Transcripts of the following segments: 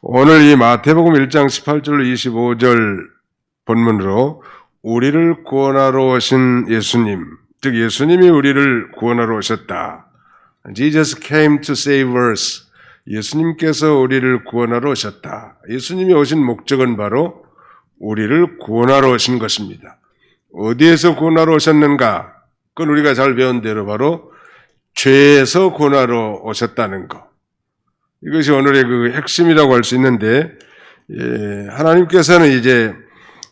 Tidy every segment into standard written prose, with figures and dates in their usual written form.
오늘 이 마태복음 1장 18절 25절 본문으로 우리를 구원하러 오신 예수님, 즉 예수님이 우리를 구원하러 오셨다. Jesus came to save us. 예수님께서 우리를 구원하러 오셨다. 예수님이 오신 목적은 바로 우리를 구원하러 오신 것입니다. 어디에서 구원하러 오셨는가? 그건 우리가 잘 배운 대로 바로 죄에서 구원하러 오셨다는 것. 이것이 오늘의 그 핵심이라고 할 수 있는데, 하나님께서는 이제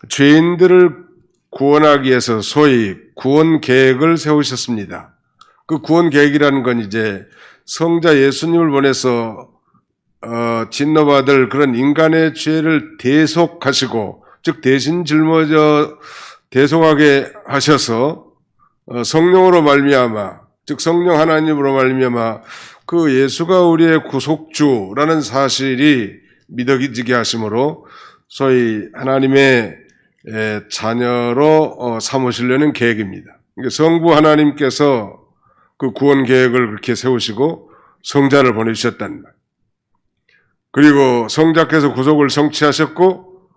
죄인들을 구원하기 위해서 소위 구원 계획을 세우셨습니다. 그 구원 계획이라는 건 이제 성자 예수님을 보내서 진노받을 그런 인간의 죄를 대속하시고, 즉 대신 짊어져 대속하게 하셔서 성령으로 말미암아, 즉 성령 하나님으로 말미암아 그 예수가 우리의 구속주라는 사실이 믿어지게 하심으로 소위 하나님의 자녀로 삼으시려는 계획입니다. 성부 하나님께서 그 구원 계획을 그렇게 세우시고 성자를 보내주셨단 말. 그리고 성자께서 구속을 성취하셨고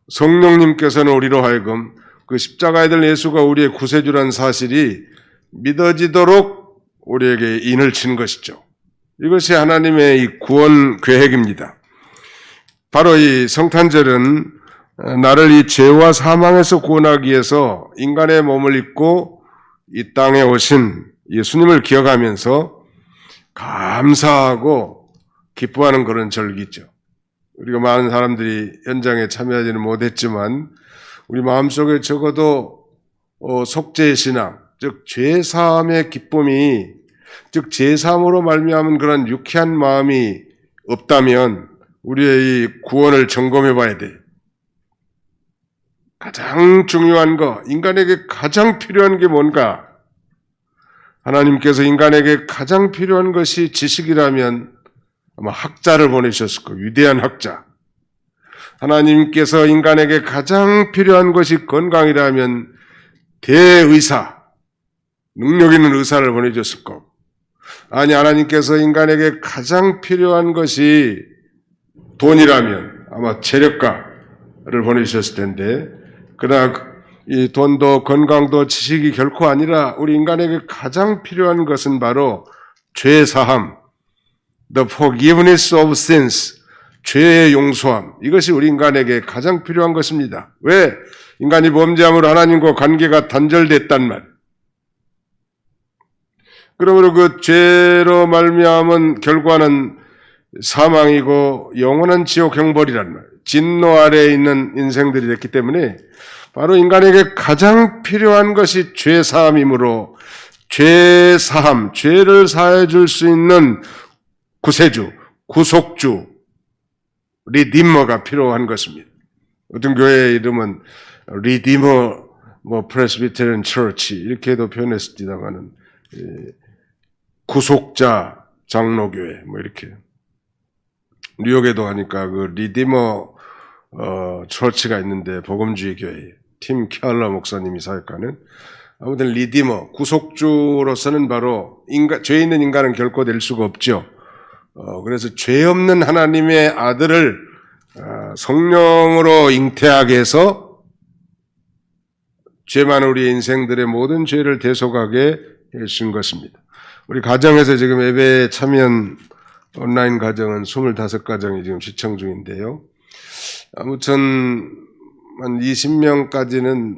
성령님께서는 우리로 하여금 그 십자가에 들 예수가 우리의 구세주라는 사실이 믿어지도록 우리에게 인을 친 것이죠. 이것이 하나님의 이 구원 계획입니다. 바로 이 성탄절은 나를 이 죄와 사망에서 구원하기 위해서 인간의 몸을 입고 이 땅에 오신 예수님을 기억하면서 감사하고 기뻐하는 그런 절기죠. 우리가 많은 사람들이 현장에 참여하지는 못했지만 우리 마음속에 적어도 속죄의 신앙, 즉 죄사함의 기쁨이, 즉 죄사함으로 말미암은 그런 유쾌한 마음이 없다면 우리의 이 구원을 점검해 봐야 돼. 가장 중요한 거, 인간에게 가장 필요한 게 뭔가? 하나님께서 인간에게 가장 필요한 것이 지식이라면 아마 학자를 보내셨을 거예요. 위대한 학자. 하나님께서 인간에게 가장 필요한 것이 건강이라면 대의사, 능력 있는 의사를 보내줬을 거고, 아니 하나님께서 인간에게 가장 필요한 것이 돈이라면 아마 재력가를 보내주셨을 텐데, 그러나 이 돈도 건강도 지식이 결코 아니라 우리 인간에게 가장 필요한 것은 바로 죄 사함, the forgiveness of sins, 죄의 용서함. 이것이 우리 인간에게 가장 필요한 것입니다. 왜? 인간이 범죄함으로 하나님과 관계가 단절됐단 말. 그러므로 그 죄로 말미암은 결과는 사망이고 영원한 지옥 형벌이란 말. 진노 아래에 있는 인생들이 됐기 때문에 바로 인간에게 가장 필요한 것이 죄 사함이므로 죄 사함, 죄를 사해 줄 수 있는 구세주, 구속주, 리디머가 필요한 것입니다. 어떤 교회의 이름은 리디머 프레스비테리언 처치 이렇게도 표현했습니다만은 구속자 장로교회 이렇게 뉴욕에도 하니까 그 리디머 처치가 있는데 복음주의 교회 팀 켈러 목사님이 사역하는 아무튼 리디머 구속주로서는 바로 죄 있는 인간은 결코 될 수가 없죠. 그래서 죄 없는 하나님의 아들을 성령으로 잉태하게 해서 죄 많은 우리 인생들의 모든 죄를 대속하게 해주신 것입니다. 우리 가정에서 지금 예배에 참여한 온라인 가정은 25가정이 지금 시청 중인데요. 아무튼 한 20명까지는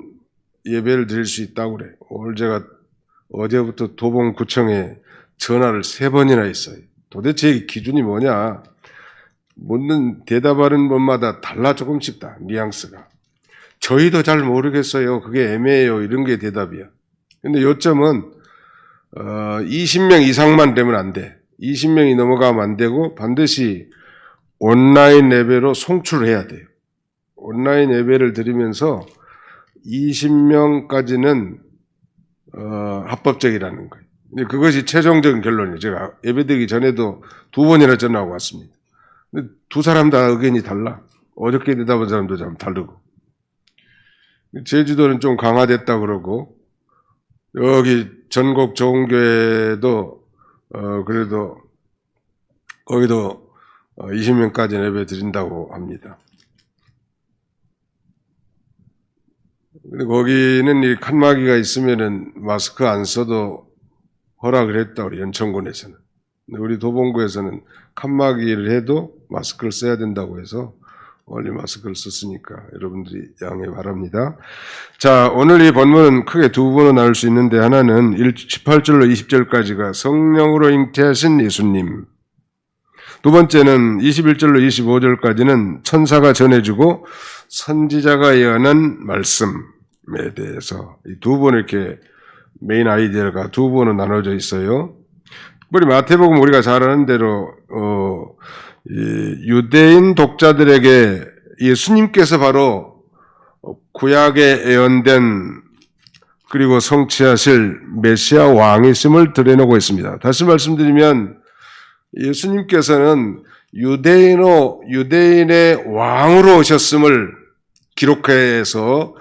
예배를 드릴 수 있다고 그래요. 오늘 제가 어제부터 도봉구청에 전화를 3번이나 했어요. 도대체 기준이 뭐냐? 묻는 대답하는 것마다 달라 조금씩 다 뉘앙스가. 저희도 잘 모르겠어요. 그게 애매해요. 이런 게 대답이야. 근데 요점은 20명 이상만 되면 안 돼. 20명이 넘어가면 안 되고 반드시 온라인 예배로 송출을 해야 돼요. 온라인 예배를 드리면서 20명까지는 합법적이라는 거예요. 근데 그것이 최종적인 결론이에요. 제가 예배드리기 전에도 2번이나 전화하고 왔습니다. 근데 두 사람 다 의견이 달라. 어저께 대답한 사람도 좀 다르고. 제주도는 좀 강화됐다 그러고 여기 전국 좋은 교회도 그래도 거기도 20명까지 예배 드린다고 합니다. 근데 거기는 이 칸막이가 있으면은 마스크 안 써도 허락을 했다, 우리 연천군에서는. 근데 우리 도봉구에서는 칸막이를 해도 마스크를 써야 된다고 해서 원래 마스크를 썼으니까 여러분들이 양해 바랍니다. 자, 오늘 이 본문은 크게 두 부분으로 나눌 수 있는데, 하나는 18절로 20절까지가 성령으로 잉태하신 예수님, 두 번째는 21절로 25절까지는 천사가 전해주고 선지자가 예언한 말씀에 대해서 이 두 번 이렇게 메인 아이디어가 두 번으로 나눠져 있어요. 특별히 마태복음 우리가 잘 아는 대로 이 유대인 독자들에게 예수님께서 바로 구약에 예언된 그리고 성취하실 메시아 왕이심을 드러내고 있습니다. 다시 말씀드리면 예수님께서는 유대인의 왕으로 오셨음을 기록해서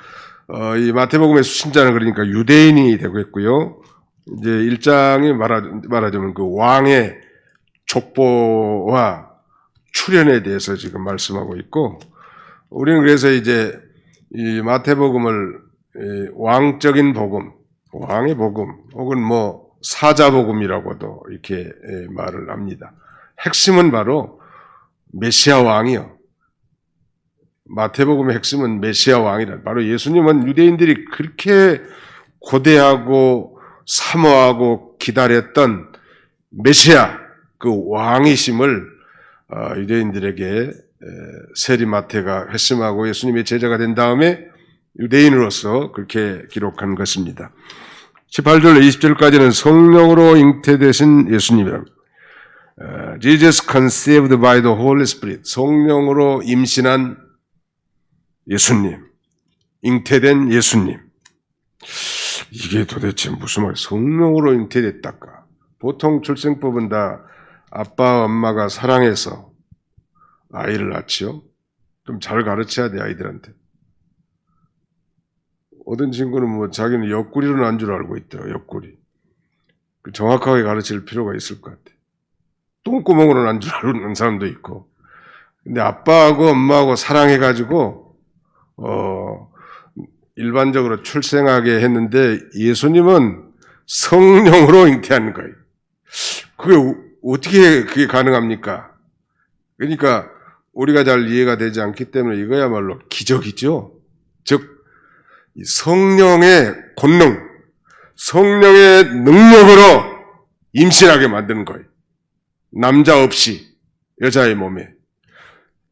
이 마태복음의 수신자는 그러니까 유대인이 되고 있고요. 이제 1장이 말하자면 그 왕의 족보와 출현에 대해서 지금 말씀하고 있고, 우리는 그래서 이제 이 마태복음을 왕적인 복음, 왕의 복음, 혹은 뭐 사자복음이라고도 이렇게 말을 합니다. 핵심은 바로 메시아 왕이요. 마태복음의 핵심은 메시아 왕이다. 바로 예수님은 유대인들이 그렇게 고대하고 사모하고 기다렸던 메시아, 그 왕이심을 유대인들에게 세리 마태가 회심하고 예수님의 제자가 된 다음에 유대인으로서 그렇게 기록한 것입니다. 18절 20절까지는 성령으로 잉태되신 예수님이랍니다. Jesus conceived by the Holy Spirit. 성령으로 임신한 예수님, 잉태된 예수님. 이게 도대체 무슨 말이에요? 성령으로 잉태됐다까? 보통 출생법은 다 아빠, 엄마가 사랑해서 아이를 낳지요. 좀 잘 가르쳐야 돼, 아이들한테. 어떤 친구는 뭐 자기는 옆구리로 난 줄 알고 있대요, 옆구리. 정확하게 가르칠 필요가 있을 것 같아. 똥구멍으로 난 줄 아는 사람도 있고. 근데 아빠하고 엄마하고 사랑해가지고, 일반적으로 출생하게 했는데 예수님은 성령으로 잉태한 거예요. 그게 가능합니까? 그러니까 우리가 잘 이해가 되지 않기 때문에 이거야말로 기적이죠. 즉, 성령의 권능, 성령의 능력으로 임신하게 만드는 거예요. 남자 없이 여자의 몸에.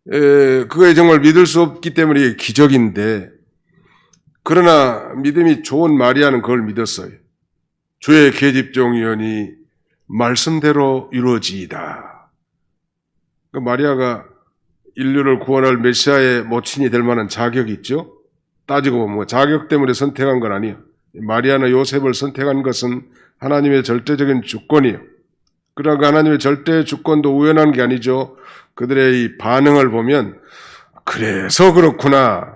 그게 정말 믿을 수 없기 때문에 이게 기적인데, 그러나 믿음이 좋은 마리아는 그걸 믿었어요. 주의 계집종이오니 말씀대로 이루어지이다. 그 마리아가 인류를 구원할 메시아의 모친이 될 만한 자격이 있죠. 따지고 보면 자격 때문에 선택한 건 아니에요. 마리아나 요셉을 선택한 것은 하나님의 절대적인 주권이에요. 그러나 그 하나님의 절대 주권도 우연한 게 아니죠. 그들의 이 반응을 보면 그래서 그렇구나.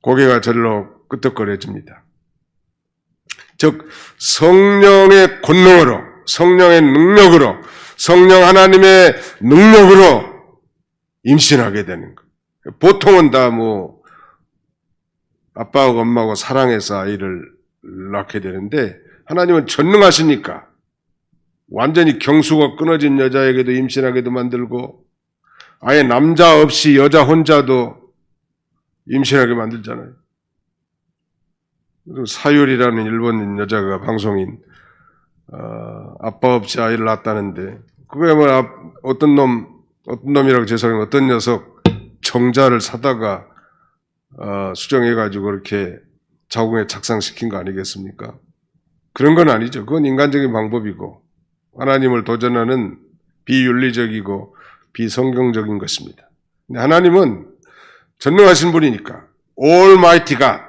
고개가 절로 끄덕거려집니다. 즉 성령의 권능으로, 성령의 능력으로, 성령 하나님의 능력으로 임신하게 되는 거예요. 보통은 다 뭐 아빠하고 엄마하고 사랑해서 아이를 낳게 되는데, 하나님은 전능하시니까 완전히 경수가 끊어진 여자에게도 임신하게도 만들고, 아예 남자 없이 여자 혼자도 임신하게 만들잖아요. 사유리라는 일본 여자가 방송인 아빠 없이 아이를 낳았다는데, 그거야말로 어떤 놈이라고 죄송해요. 어떤 녀석 정자를 사다가 수정해가지고 이렇게 자궁에 착상시킨 거 아니겠습니까? 그런 건 아니죠. 그건 인간적인 방법이고 하나님을 도전하는 비윤리적이고 비성경적인 것입니다. 근데 하나님은 전능하신 분이니까 Almighty God,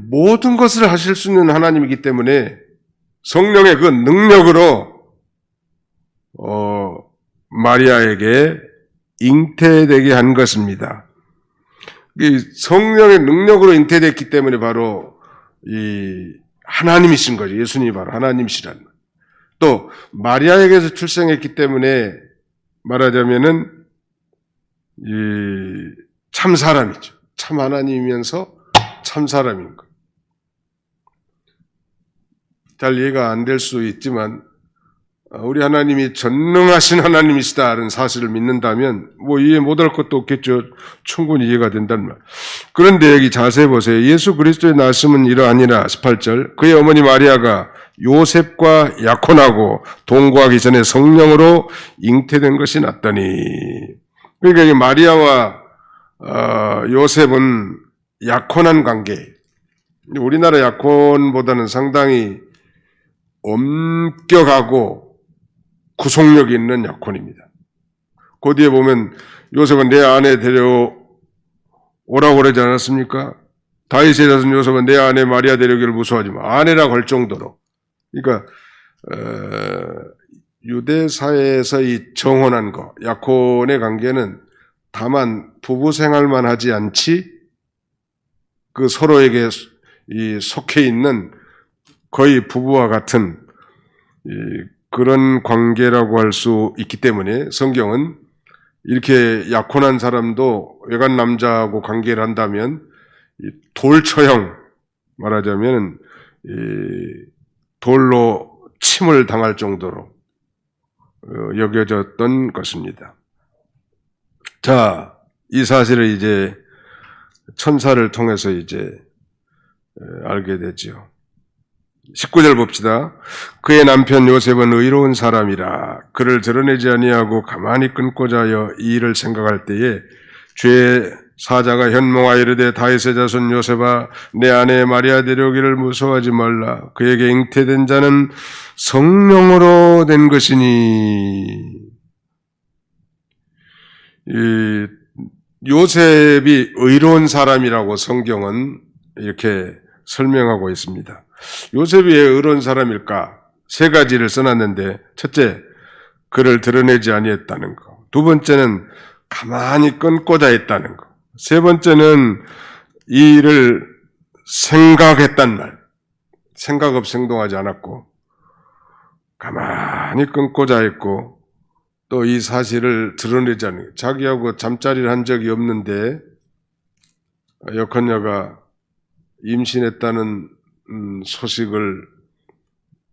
모든 것을 하실 수 있는 하나님이기 때문에 성령의 그 능력으로 마리아에게 잉태되게 한 것입니다. 이 성령의 능력으로 잉태됐기 때문에 바로 이 하나님이신 거죠. 예수님이 바로 하나님이시라는. 또 마리아에게서 출생했기 때문에 말하자면은 참 사람이죠. 참 하나님이면서 참 사람인 거예요. 잘 이해가 안 될 수 있지만 우리 하나님이 전능하신 하나님이시다는 사실을 믿는다면 뭐 이해 못할 것도 없겠죠. 충분히 이해가 된단 말. 그런데 여기 자세히 보세요. 예수 그리스도의 말씀은 이러하니라 18절 그의 어머니 마리아가 요셉과 약혼하고 동거하기 전에 성령으로 잉태된 것이 낫더니. 그러니까 이 마리아와 요셉은 약혼한 관계. 우리나라 약혼보다는 상당히 엄격하고 구속력 있는 약혼입니다. 그 뒤에 보면 요셉은 내 아내 데려오라고 그러지 않았습니까? 다윗의 자손 요셉은 내 아내 마리아 데려오기를 무서워하지 마. 아내라고 할 정도로. 그러니까 유대 사회에서 이 정혼한 거, 약혼의 관계는 다만 부부 생활만 하지 않지 그 서로에게 이 속해 있는 거의 부부와 같은 그런 관계라고 할 수 있기 때문에 성경은 이렇게 약혼한 사람도 외간 남자하고 관계를 한다면 돌처형 말하자면 돌로 침을 당할 정도로 여겨졌던 것입니다. 자, 이 사실을 이제 천사를 통해서 이제 알게 되죠. 19절 봅시다. 그의 남편 요셉은 의로운 사람이라 그를 드러내지 아니하고 가만히 끊고자 하여 이 일을 생각할 때에 죄의 사자가 현몽하여 이르되 다윗의 자손 요셉아 내 아내 마리아 데려오기를 무서워하지 말라. 그에게 잉태된 자는 성령으로 된 것이니. 요셉이 의로운 사람이라고 성경은 이렇게 설명하고 있습니다. 요셉이 왜 의로운 사람일까? 세 가지를 써놨는데 첫째, 그를 드러내지 아니했다는 거. 두 번째는 가만히 끊고자 했다는 거. 세 번째는 이 일을 생각했단 말. 생각 없이 행동하지 않았고 가만히 끊고자 했고 또 이 사실을 드러내지 않는 거. 자기하고 잠자리를 한 적이 없는데 여컨녀가 임신했다는 소식을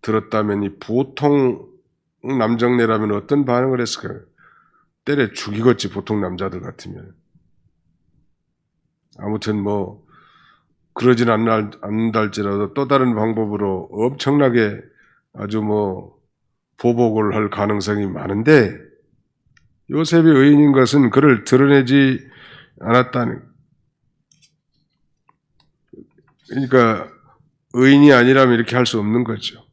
들었다면 이 보통 남정네라면 어떤 반응을 했을까요? 때려 죽이겠지, 보통 남자들 같으면. 아무튼 뭐 그러진 않는다 할지라도 또 다른 방법으로 엄청나게 아주 뭐 보복을 할 가능성이 많은데 요셉이 의인인 것은 그를 드러내지 않았다는. 그러니까 의인이 아니라면 이렇게 할 수 없는 거죠.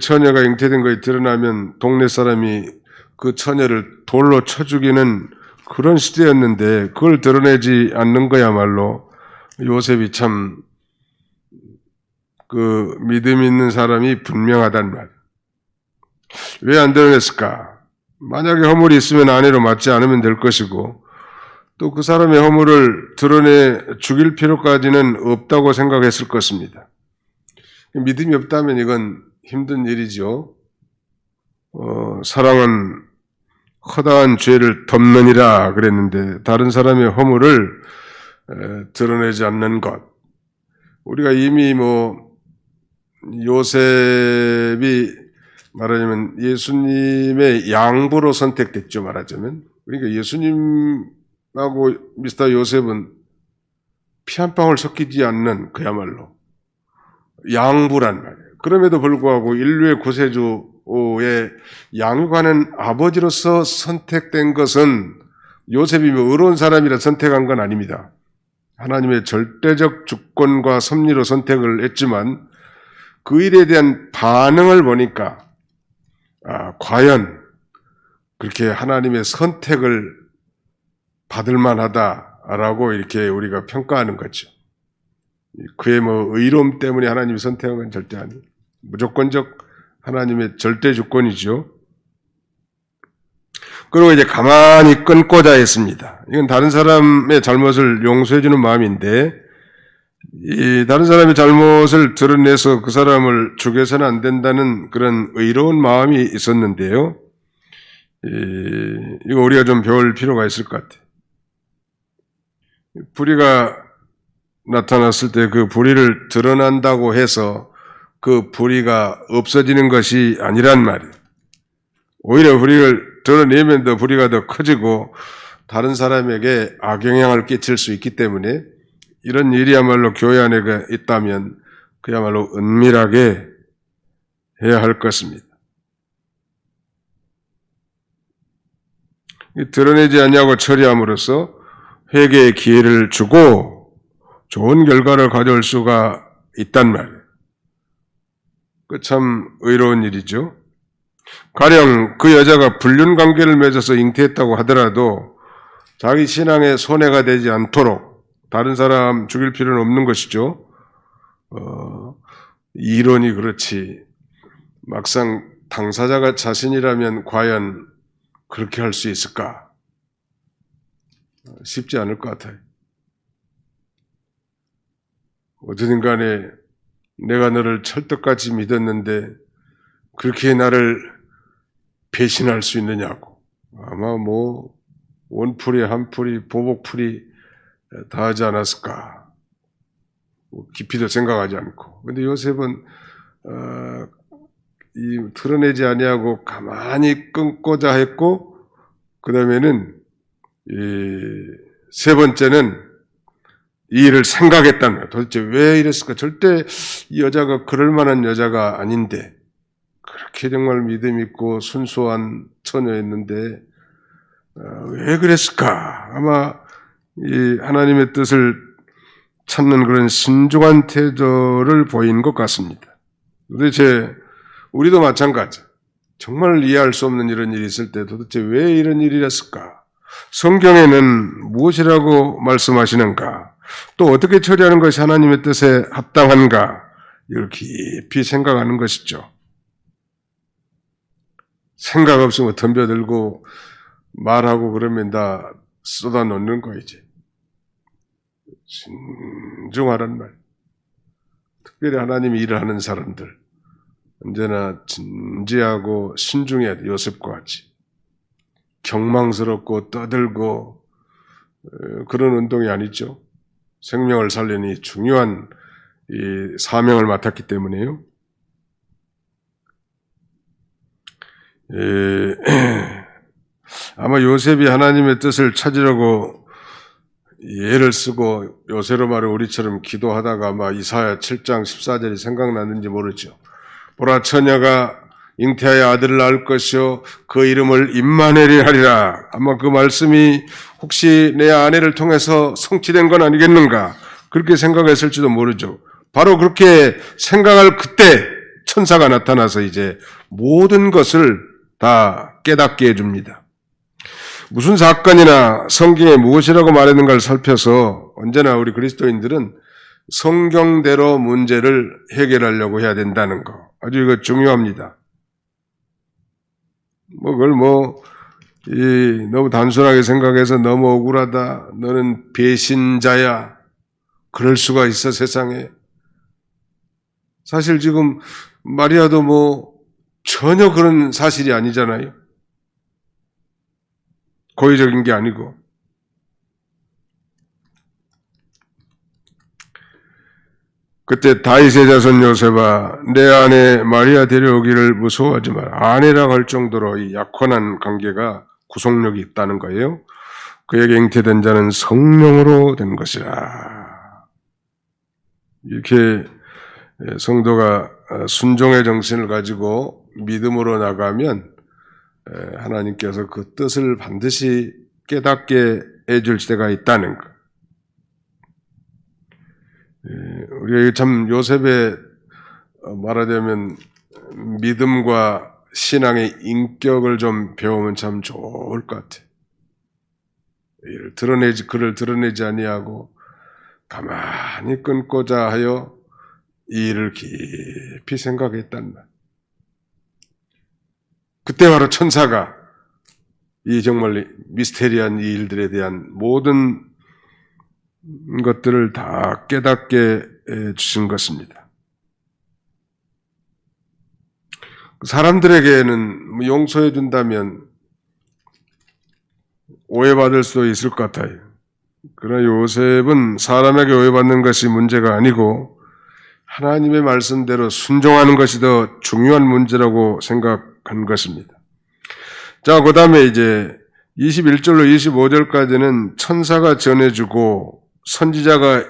처녀가 잉태된 것이 드러나면 동네 사람이 그 처녀를 돌로 쳐 죽이는 그런 시대였는데 그걸 드러내지 않는 거야말로 요셉이 참 그 믿음 있는 사람이 분명하단 말. 왜 안 드러냈을까? 만약에 허물이 있으면 아내로 맞지 않으면 될 것이고 또 그 사람의 허물을 드러내 죽일 필요까지는 없다고 생각했을 것입니다. 믿음이 없다면 이건 힘든 일이죠. 사랑은 허다한 죄를 덮느니라 그랬는데 다른 사람의 허물을 드러내지 않는 것. 우리가 이미 뭐 요셉이 말하자면 예수님의 양부로 선택됐죠. 말하자면. 그러니까 예수님하고 미스터 요셉은 피 한 방울 섞이지 않는 그야말로 양부란 말이에요. 그럼에도 불구하고 인류의 구세주의 양육하는 아버지로서 선택된 것은 요셉이 의로운 사람이라 선택한 건 아닙니다. 하나님의 절대적 주권과 섭리로 선택을 했지만 그 일에 대한 반응을 보니까 과연 그렇게 하나님의 선택을 받을 만하다라고 이렇게 우리가 평가하는 거죠. 그의 뭐 의로움 때문에 하나님이 선택한 건 절대 아니에요. 무조건적 하나님의 절대 주권이죠. 그리고 이제 가만히 끊고자 했습니다. 이건 다른 사람의 잘못을 용서해주는 마음인데 이 다른 사람의 잘못을 드러내서 그 사람을 죽여서는 안 된다는 그런 의로운 마음이 있었는데요. 이거 우리가 좀 배울 필요가 있을 것 같아요. 불의가 나타났을 때 그 불의를 드러난다고 해서 그 불의가 없어지는 것이 아니란 말이에요. 오히려 불의를 드러내면 더 불의가 더 커지고 다른 사람에게 악영향을 끼칠 수 있기 때문에 이런 일이야말로 교회 안에 있다면 그야말로 은밀하게 해야 할 것입니다. 드러내지 않냐고 처리함으로써 회개의 기회를 주고 좋은 결과를 가져올 수가 있단 말이에요. 그 참 의로운 일이죠. 가령 그 여자가 불륜 관계를 맺어서 잉태했다고 하더라도 자기 신앙에 손해가 되지 않도록 다른 사람 죽일 필요는 없는 것이죠. 이론이 그렇지 막상 당사자가 자신이라면 과연 그렇게 할 수 있을까? 쉽지 않을 것 같아요. 어쨌든 간에 내가 너를 철떡같이 믿었는데 그렇게 나를 배신할 수 있느냐고. 아마 뭐 원풀이 한풀이 보복풀이 다 하지 않았을까. 깊이도 생각하지 않고. 근데 요셉은 이 드러내지 아니하고 가만히 끊고자 했고, 그 다음에는 세 번째는 이 일을 생각했다는 거야. 도대체 왜 이랬을까? 절대 이 여자가 그럴 만한 여자가 아닌데 그렇게 정말 믿음 있고 순수한 처녀였는데 왜 그랬을까? 아마 이 하나님의 뜻을 찾는 그런 신중한 태도를 보인 것 같습니다. 도대체 우리도 마찬가지. 정말 이해할 수 없는 이런 일이 있을 때 도대체 왜 이런 일이었을까? 성경에는 무엇이라고 말씀하시는가? 또 어떻게 처리하는 것이 하나님의 뜻에 합당한가? 이걸 깊이 생각하는 것이죠. 생각 없으면 덤벼들고 말하고 그러면 다 쏟아놓는 거이지. 신중하란 말. 특별히 하나님이 일을 하는 사람들 언제나 진지하고 신중해야 돼. 요셉과 같이. 경망스럽고 떠들고 그런 운동이 아니죠. 생명을 살리니 중요한 이 사명을 맡았기 때문에요. 아마 요셉이 하나님의 뜻을 찾으려고 예를 쓰고 요새로 말해 우리처럼 기도하다가 아마 이사야 7장 14절이 생각났는지 모르죠. 보라 처녀가 잉태하여 아들을 낳을 것이요 그 이름을 임마누엘이 하리라. 아마 그 말씀이 혹시 내 아내를 통해서 성취된 건 아니겠는가 그렇게 생각했을지도 모르죠. 바로 그렇게 생각할 그때 천사가 나타나서 이제 모든 것을 다 깨닫게 해줍니다. 무슨 사건이나 성경에 무엇이라고 말했는가를 살펴서 언제나 우리 그리스도인들은 성경대로 문제를 해결하려고 해야 된다는 거. 아주 이거 중요합니다. 그걸 너무 단순하게 생각해서 너무 억울하다. 너는 배신자야. 그럴 수가 있어, 세상에. 사실 지금 마리아도 전혀 그런 사실이 아니잖아요. 고의적인 게 아니고. 그때 다윗의 자손 요셉아 내 아내 마리아 데려오기를 무서워하지 마라. 아내라고 할 정도로 이 약혼한 관계가 구속력이 있다는 거예요. 그에게 잉태된 자는 성령으로 된 것이라. 이렇게 성도가 순종의 정신을 가지고 믿음으로 나가면 하나님께서 그 뜻을 반드시 깨닫게 해줄 때가 있다는 것. 우리가 참 요셉의 말하자면 믿음과 신앙의 인격을 좀 배우면 참 좋을 것 같아요. 그를 드러내지 아니하고 가만히 끊고자 하여 이 일을 깊이 생각했단 말. 그때 바로 천사가 이 정말 미스테리한 이 일들에 대한 모든 것들을 다 깨닫게 주신 것입니다. 사람들에게는 용서해 준다면 오해받을 수도 있을 것 같아요. 그러나 요셉은 사람에게 오해받는 것이 문제가 아니고 하나님의 말씀대로 순종하는 것이 더 중요한 문제라고 생각한 것입니다. 자, 그 다음에 이제 21절로 25절까지는 천사가 전해주고 선지자가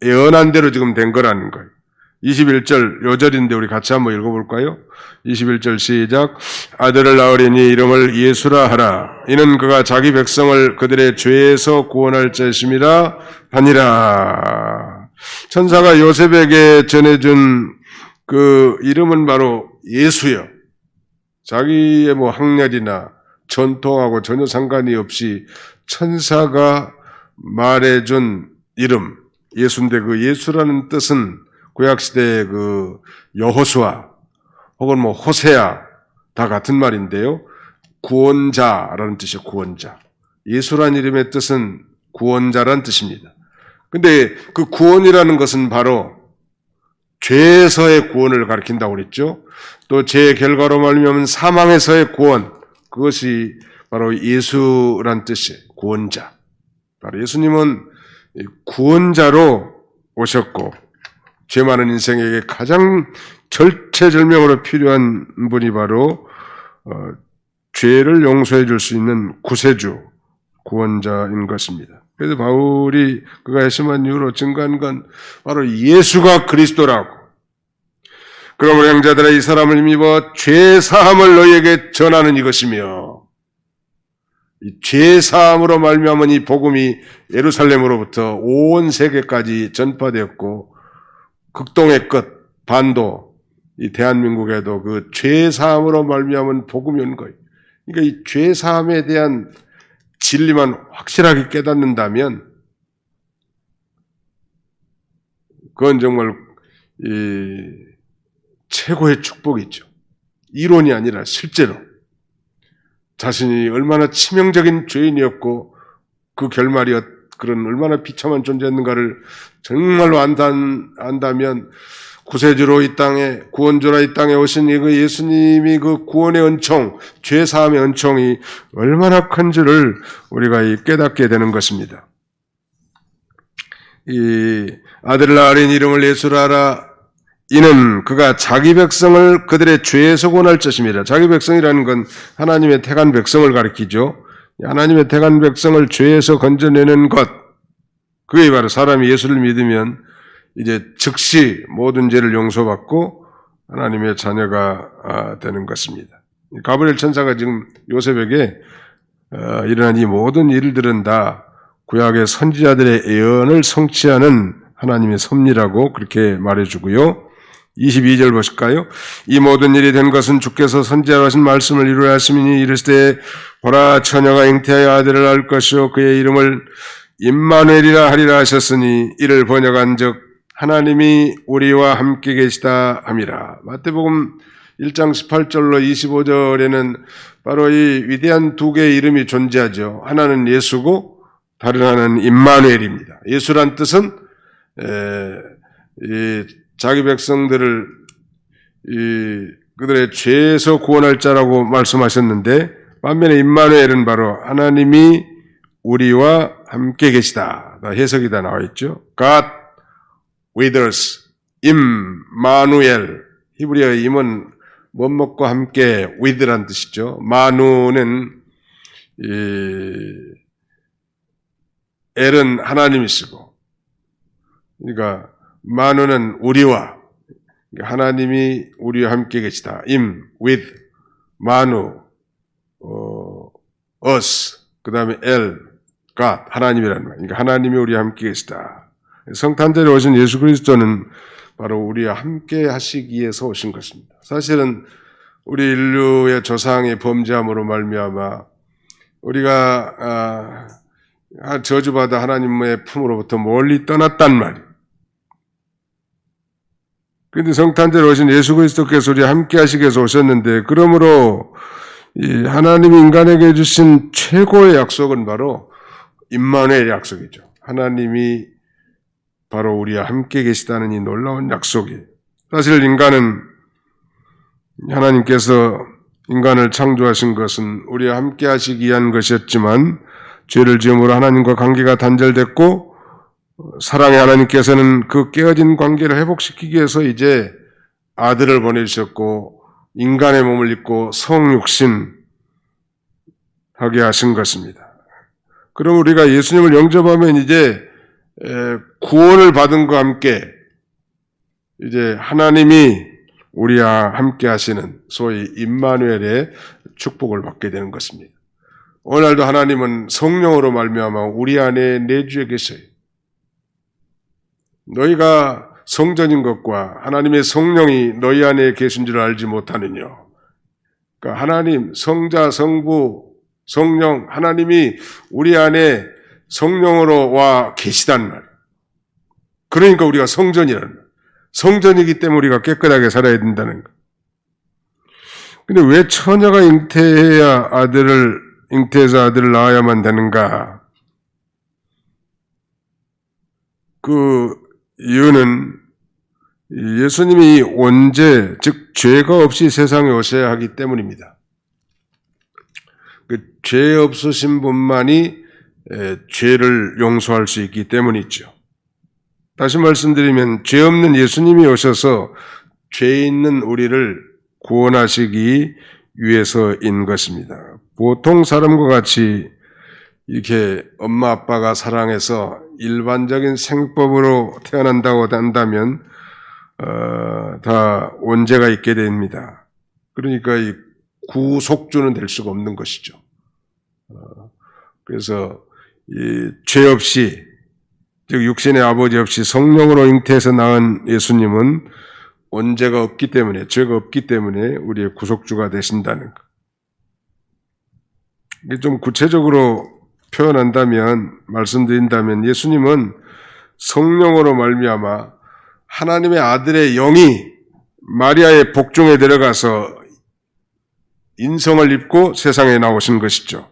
예언한 대로 지금 된 거라는 거예요. 21절 요절인데 우리 같이 한번 읽어볼까요? 21절 시작. 아들을 낳으리니 이름을 예수라 하라. 이는 그가 자기 백성을 그들의 죄에서 구원할 자심이라 하니라. 천사가 요셉에게 전해준 그 이름은 바로 예수요. 자기의 뭐 학렬이나 전통하고 전혀 상관이 없이 천사가 말해준 이름 예수인데 그 예수라는 뜻은 구약시대의 그 여호수아 혹은 뭐 호세아 다 같은 말인데요. 구원자라는 뜻이에요. 구원자. 예수라는 이름의 뜻은 구원자라는 뜻입니다. 근데 그 구원이라는 것은 바로 죄에서의 구원을 가리킨다고 그랬죠. 또 죄의 결과로 말미암은 사망에서의 구원, 그것이 바로 예수란 뜻이에요. 구원자. 바로 예수님은 구원자로 오셨고 죄 많은 인생에게 가장 절체절명으로 필요한 분이 바로 죄를 용서해 줄 수 있는 구세주, 구원자인 것입니다. 그래서 바울이 그가 핵심한 이유로 증거한 건 바로 예수가 그리스도라고. 그러므로 형제들아 이 사람을 힘입어 죄사함을 너희에게 전하는 이것이며 이 죄사함으로 말미암은 이 복음이 예루살렘으로부터 온 세계까지 전파되었고 극동의 끝, 반도, 이 대한민국에도 그 죄사함으로 말미암은 복음이 온 거예요. 그러니까 이 죄사함에 대한 진리만 확실하게 깨닫는다면 그건 정말 최고의 축복이죠. 이론이 아니라 실제로 자신이 얼마나 치명적인 죄인이었고 그 결말이 그런 얼마나 비참한 존재였는가를 정말로 안다면 구세주로 이 땅에 구원주로 이 땅에 오신 이 그 예수님이 그 구원의 은총, 죄 사함의 은총이 얼마나 큰지를 우리가 깨닫게 되는 것입니다. 이 아들을 낳으린 이름을 예수라 하라. 이는 그가 자기 백성을 그들의 죄에서 구원할 것입니다. 자기 백성이라는 건 하나님의 택한 백성을 가리키죠. 하나님의 택한 백성을 죄에서 건져내는 것, 그게 바로 사람이 예수를 믿으면 이제 즉시 모든 죄를 용서받고 하나님의 자녀가 되는 것입니다. 가브리엘 천사가 지금 요셉에게 일어난 이 모든 일들은 다 구약의 선지자들의 예언을 성취하는 하나님의 섭리라고 그렇게 말해주고요. 22절 보실까요? 이 모든 일이 된 것은 주께서 선지자로 하신 말씀을 이루려 하심이니 이르시되 보라 처녀가 잉태하여 아들을 낳을 것이요 그의 이름을 임마누엘이라 하리라 하셨으니 이를 번역한즉 하나님이 우리와 함께 계시다 함이라. 마태복음 1장 18절로 25절에는 바로 이 위대한 두 개의 이름이 존재하죠. 하나는 예수고 다른 하나는 임마누엘입니다. 예수란 뜻은 자기 백성들을 그들의 죄에서 구원할 자라고 말씀하셨는데 반면에 임마누엘은 바로 하나님이 우리와 함께 계시다. 해석이 다 나와 있죠. God with us, 임마누엘. 히브리어 임은 뭐뭇과 함께 with란 뜻이죠. 마누는 엘은 하나님이시고, 그러니까 마누는 우리와, 하나님이 우리와 함께 계시다. 임, with, 마누, us, 그 다음에 엘, God, 하나님이라는 말. 그러니까 하나님이 우리와 함께 계시다. 성탄절에 오신 예수 그리스도는 바로 우리와 함께 하시기 위해서 오신 것입니다. 사실은 우리 인류의 조상의 범죄함으로 말미암아 우리가 저주받아 하나님의 품으로부터 멀리 떠났단 말이에요. 그런데 성탄절에 오신 예수 그리스도께서 우리와 함께 하시기 위해서 오셨는데, 그러므로 이 하나님이 인간에게 주신 최고의 약속은 바로 임마누엘 약속이죠. 하나님이 바로 우리와 함께 계시다는 이 놀라운 약속이. 사실 인간은 하나님께서 인간을 창조하신 것은 우리와 함께 하시기 위한 것이었지만 죄를 지음으로 하나님과 관계가 단절됐고 사랑의 하나님께서는 그 깨어진 관계를 회복시키기 위해서 이제 아들을 보내주셨고 인간의 몸을 입고 성육신 하게 하신 것입니다. 그럼 우리가 예수님을 영접하면 이제 구원을 받은 것과 함께 이제 하나님이 우리와 함께 하시는 소위 임마누엘의 축복을 받게 되는 것입니다. 오늘날도 하나님은 성령으로 말미암아 우리 안에 내주에 계셔요. 너희가 성전인 것과 하나님의 성령이 너희 안에 계신 줄 알지 못하느냐. 그러니까 하나님, 성자, 성부, 성령, 하나님이 우리 안에 성령으로 와 계시단 말. 그러니까 우리가 성전이라는 말. 성전이기 때문에 우리가 깨끗하게 살아야 된다는 것. 근데 왜 처녀가 잉태해서 아들을 낳아야만 되는가? 그 이유는 예수님이 원죄, 즉 죄가 없이 세상에 오셔야 하기 때문입니다. 그 죄 없으신 분만이 죄를 용서할 수 있기 때문이죠. 다시 말씀드리면 죄 없는 예수님이 오셔서 죄 있는 우리를 구원하시기 위해서인 것입니다. 보통 사람과 같이 이렇게 엄마 아빠가 사랑해서 일반적인 생법으로 태어난다고 한다면 다 원죄가 있게 됩니다. 그러니까 이 구속주는 될 수가 없는 것이죠. 그래서 이 죄 없이, 즉 육신의 아버지 없이 성령으로 잉태해서 낳은 예수님은 원죄가 없기 때문에, 죄가 없기 때문에 우리의 구속주가 되신다는 것. 이게 좀 구체적으로 표현한다면, 말씀드린다면 예수님은 성령으로 말미암아 하나님의 아들의 영이 마리아의 복중에 들어가서 인성을 입고 세상에 나오신 것이죠.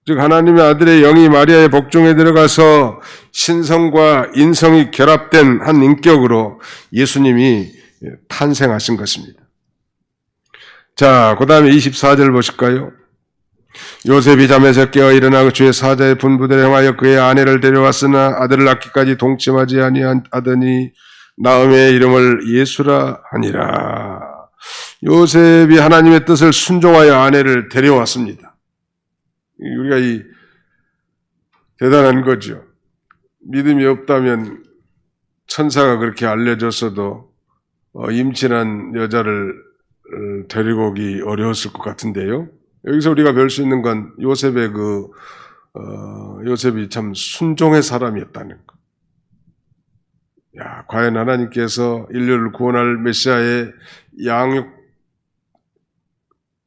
즉 하나님의 아들의 영이 마리아의 복중에 들어가서 신성과 인성이 결합된 한 인격으로 예수님이 탄생하신 것입니다. 자, 그 다음에 24절 보실까요? 요셉이 잠에서 깨어 일어나 주의 사자의 분부대로 행하여 그의 아내를 데려왔으나 아들을 낳기까지 동침하지 아니하더니 나음의 이름을 예수라 하니라. 요셉이 하나님의 뜻을 순종하여 아내를 데려왔습니다. 우리가 이 대단한 거죠. 믿음이 없다면 천사가 그렇게 알려줬어도 임신한 여자를 데리고 오기 어려웠을 것 같은데요. 여기서 우리가 별 수 있는 건 요셉이 참 순종의 사람이었다는 것. 야, 과연 하나님께서 인류를 구원할 메시아의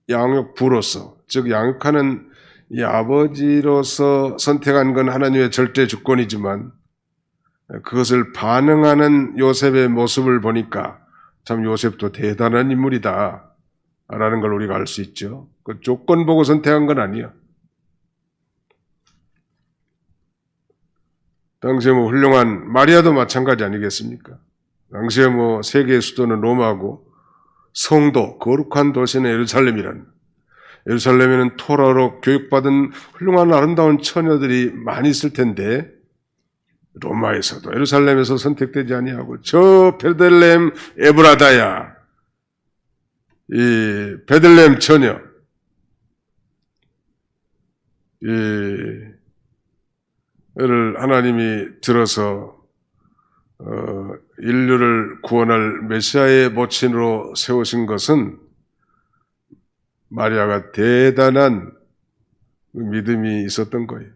양육부로서, 즉 양육하는 이 아버지로서 선택한 건 하나님의 절대 주권이지만 그것을 반응하는 요셉의 모습을 보니까 참 요셉도 대단한 인물이다 라는 걸 우리가 알 수 있죠. 그 조건 보고 선택한 건 아니야. 당시에 훌륭한 마리아도 마찬가지 아니겠습니까? 당시에 세계의 수도는 로마고 성도, 거룩한 도시는 예루살렘이란. 예루살렘에는 토라로 교육받은 훌륭한 아름다운 처녀들이 많이 있을 텐데 로마에서도 예루살렘에서 선택되지 아니하고 저 베들레헴 에브라다야, 이 베들레헴 처녀, 를 하나님이 들어서 인류를 구원할 메시아의 모친으로 세우신 것은 마리아가 대단한 믿음이 있었던 거예요.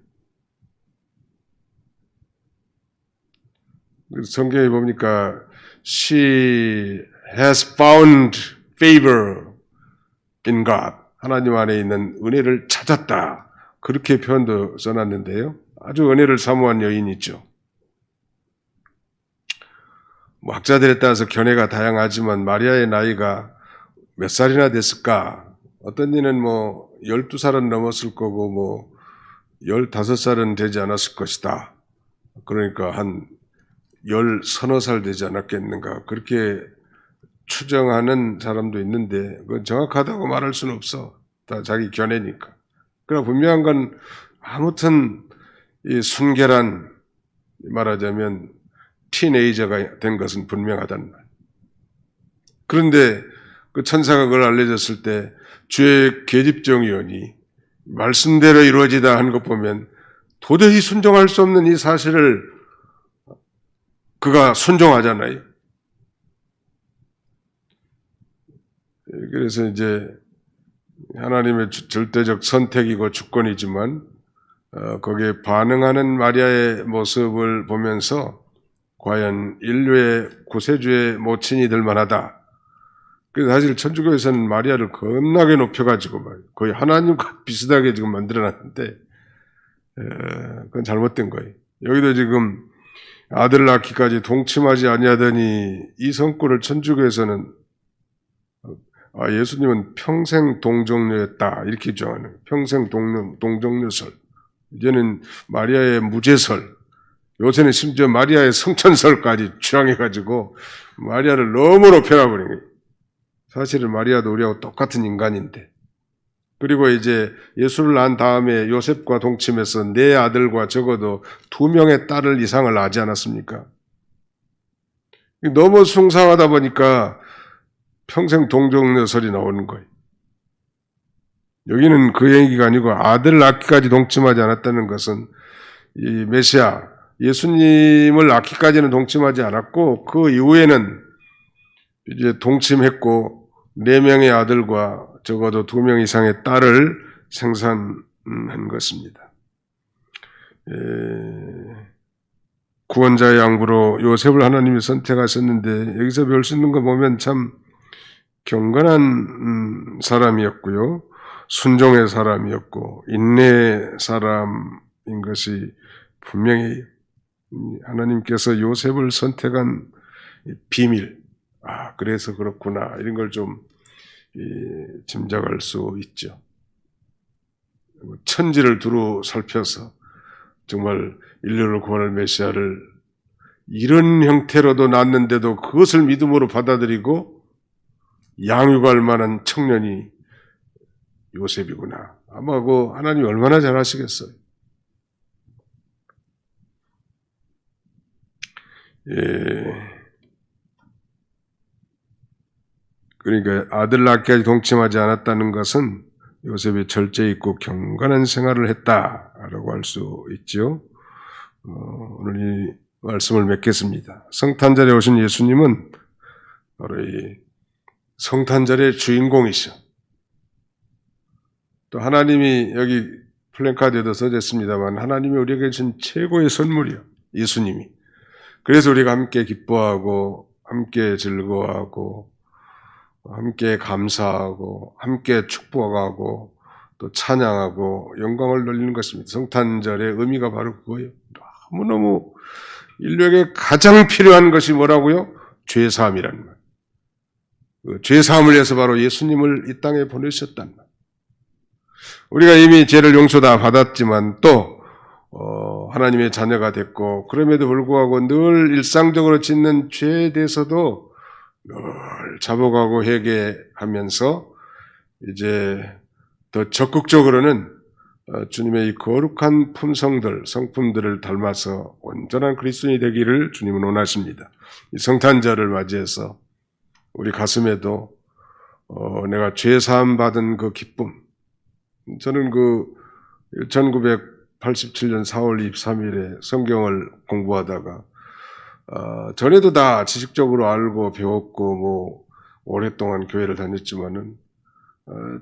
성경에 보니까 She has found favor in God. 하나님 안에 있는 은혜를 찾았다. 그렇게 표현도 써놨는데요. 아주 은혜를 사모한 여인이죠. 학자들에 따라서 견해가 다양하지만 마리아의 나이가 몇 살이나 됐을까? 어떤 이는 12살은 넘었을 거고 15살은 되지 않았을 것이다. 그러니까 한 10서너 살 되지 않았겠는가. 그렇게 추정하는 사람도 있는데 그건 정확하다고 말할 수는 없어. 다 자기 견해니까. 그러나 분명한 건 아무튼 이 순결한, 말하자면 티네이저가 된 것은 분명하단 말. 그런데 그 천사가 그걸 알려줬을 때 주의 계집종이오니 말씀대로 이루어지다 한 것 보면 도저히 순종할 수 없는 이 사실을 그가 순종하잖아요. 그래서 이제 하나님의 절대적 선택이고 주권이지만 거기에 반응하는 마리아의 모습을 보면서 과연 인류의 구세주의 모친이 될 만하다. 그래서 사실 천주교에서는 마리아를 겁나게 높여가지고 거의 하나님과 비슷하게 지금 만들어놨는데 그건 잘못된 거예요. 여기도 지금 아들 낳기까지 동침하지 아니하더니 이 성구를 천주교에서는 예수님은 평생 동정녀였다 이렇게 주장하는 거예요. 평생 동정녀설. 이제는 마리아의 무죄설, 요새는 심지어 마리아의 성천설까지 주장해가지고 마리아를 너무 높여놔버린 거예요. 사실은 마리아도 우리하고 똑같은 인간인데. 그리고 이제 예수를 낳은 다음에 요셉과 동침해서 네 아들과 적어도 2명의 딸을 이상을 낳지 않았습니까? 너무 숭상하다 보니까 평생 동정녀설이 나오는 거예요. 여기는 그 얘기가 아니고 아들 낳기까지 동침하지 않았다는 것은 이 메시아, 예수님을 낳기까지는 동침하지 않았고 그 이후에는 이제 동침했고 4명의 아들과 적어도 2명 이상의 딸을 생산한 것입니다. 구원자의 양부로 요셉을 하나님이 선택하셨는데 여기서 배울 수 있는 거 보면 참 경건한 사람이었고요. 순종의 사람이었고 인내의 사람인 것이 분명히 하나님께서 요셉을 선택한 비밀, 그래서 그렇구나 이런 걸 좀 짐작할 수 있죠. 천지를 두루 살펴서 정말 인류를 구원할 메시아를 이런 형태로도 낳았는데도 그것을 믿음으로 받아들이고 양육할 만한 청년이 요셉이구나. 아마 그 하나님이 얼마나 잘하시겠어요. 그러니까 아들 낳기까지 동침하지 않았다는 것은 요셉이 절제 있고 경건한 생활을 했다라고 할 수 있죠. 오늘 이 말씀을 맺겠습니다. 성탄절에 오신 예수님은 바로 이 성탄절의 주인공이셔. 또 하나님이 여기 플랜카드에도 써져 있습니다만 하나님이 우리에게 주신 최고의 선물이요. 예수님이. 그래서 우리가 함께 기뻐하고 함께 즐거워하고 함께 감사하고 함께 축복하고 또 찬양하고 영광을 돌리는 것입니다. 성탄절의 의미가 바로 그거예요. 너무너무 인류에게 가장 필요한 것이 뭐라고요? 죄사함이라는 말. 그 죄사함을 위해서 바로 예수님을 이 땅에 보내셨단 말. 우리가 이미 죄를 용서 다 받았지만 또 하나님의 자녀가 됐고 그럼에도 불구하고 늘 일상적으로 짓는 죄에 대해서도 늘 자복하고 회개하면서 이제 더 적극적으로는 주님의 이 거룩한 품성들, 성품들을 닮아서 온전한 그리스도인이 되기를 주님은 원하십니다. 이 성탄절을 맞이해서 우리 가슴에도 내가 죄사함 받은 그 기쁨, 저는 그 1987년 4월 23일에 성경을 공부하다가 전에도 다 지식적으로 알고 배웠고 오랫동안 교회를 다녔지만은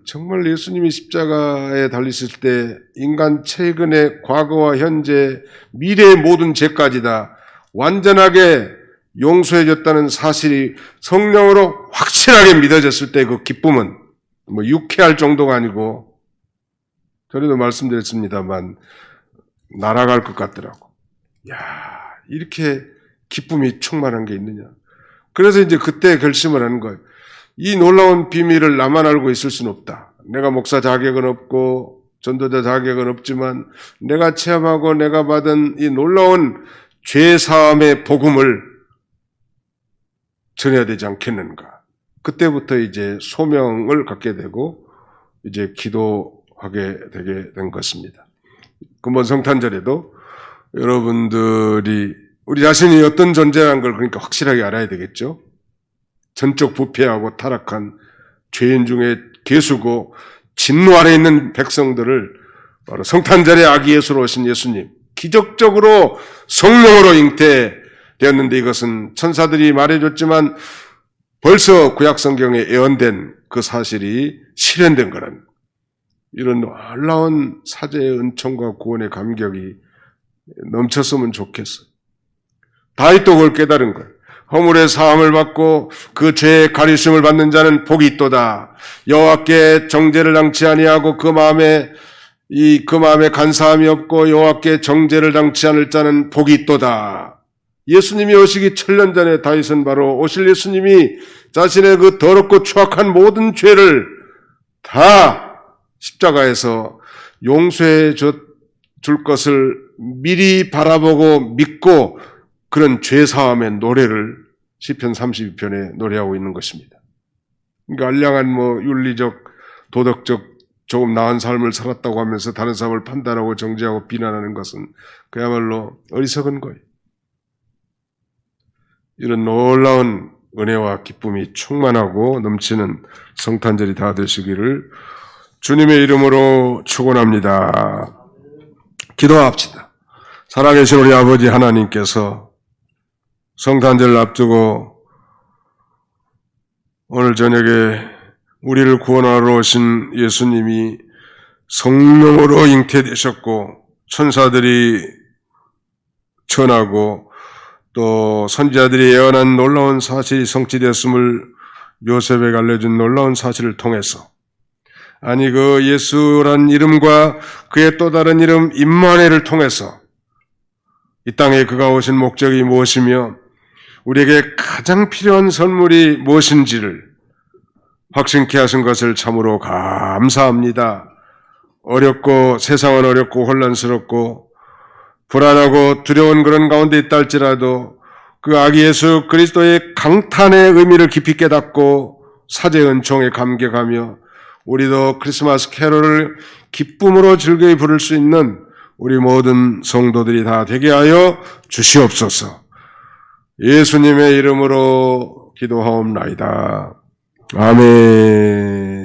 정말 예수님이 십자가에 달리실 때 인간 최근의 과거와 현재 미래의 모든 죄까지 다 완전하게 용서해 줬다는 사실이 성령으로 확실하게 믿어졌을 때 그 기쁨은 유쾌할 정도가 아니고 전에도 말씀드렸습니다만 날아갈 것 같더라고. 야, 이렇게 기쁨이 충만한 게 있느냐. 그래서 이제 그때 결심을 하는 거예요. 이 놀라운 비밀을 나만 알고 있을 수는 없다. 내가 목사 자격은 없고 전도자 자격은 없지만 내가 체험하고 내가 받은 이 놀라운 죄사함의 복음을 전해야 되지 않겠는가. 그때부터 이제 소명을 갖게 되고 이제 기도하게 되게 된 것입니다. 근본 성탄절에도 여러분들이 우리 자신이 어떤 존재라는 걸 그러니까 확실하게 알아야 되겠죠. 전적 부패하고 타락한 죄인 중에 괴수고 진노 아래 있는 백성들을 바로 성탄절에 아기 예수로 오신 예수님, 기적적으로 성령으로 잉태되었는데 이것은 천사들이 말해줬지만 벌써 구약성경에 예언된 그 사실이 실현된 거란 이런 놀라운 사제의 은총과 구원의 감격이 넘쳤으면 좋겠어요. 다윗도 그걸 깨달은 거예요. 허물의 사함을 받고 그 죄의 가리심을 받는 자는 복이 있도다. 여호와께 정죄를 당치 아니하고 그 마음에 간사함이 없고 여호와께 정죄를 당치 않을 자는 복이 있도다. 예수님이 오시기 1000년 전에 다윗은 바로 오실 예수님이 자신의 그 더럽고 추악한 모든 죄를 다 십자가에서 용서해 줄 것을 미리 바라보고 믿고 그런 죄사함의 노래를 시편 32편에 노래하고 있는 것입니다. 그러니까 알량한 윤리적, 도덕적 조금 나은 삶을 살았다고 하면서 다른 사람을 판단하고 정죄하고 비난하는 것은 그야말로 어리석은 거예요. 이런 놀라운 은혜와 기쁨이 충만하고 넘치는 성탄절이 다 되시기를 주님의 이름으로 축원합니다. 기도합시다. 살아계신 우리 아버지 하나님께서 성탄절을 앞두고 오늘 저녁에 우리를 구원하러 오신 예수님이 성령으로 잉태되셨고 천사들이 전하고 또 선지자들이 예언한 놀라운 사실이 성취되었음을 요셉에게 알려준 놀라운 사실을 통해서 아니 그 예수란 이름과 그의 또 다른 이름 임마누엘을 통해서 이 땅에 그가 오신 목적이 무엇이며 우리에게 가장 필요한 선물이 무엇인지를 확신케 하신 것을 참으로 감사합니다. 어렵고 세상은 어렵고 혼란스럽고 불안하고 두려운 그런 가운데 있다 할지라도 그 아기 예수 그리스도의 강탄의 의미를 깊이 깨닫고 사제의 은총에 감격하며 우리도 크리스마스 캐롤을 기쁨으로 즐거이 부를 수 있는 우리 모든 성도들이 다 되게 하여 주시옵소서. 예수님의 이름으로 기도하옵나이다. 아멘.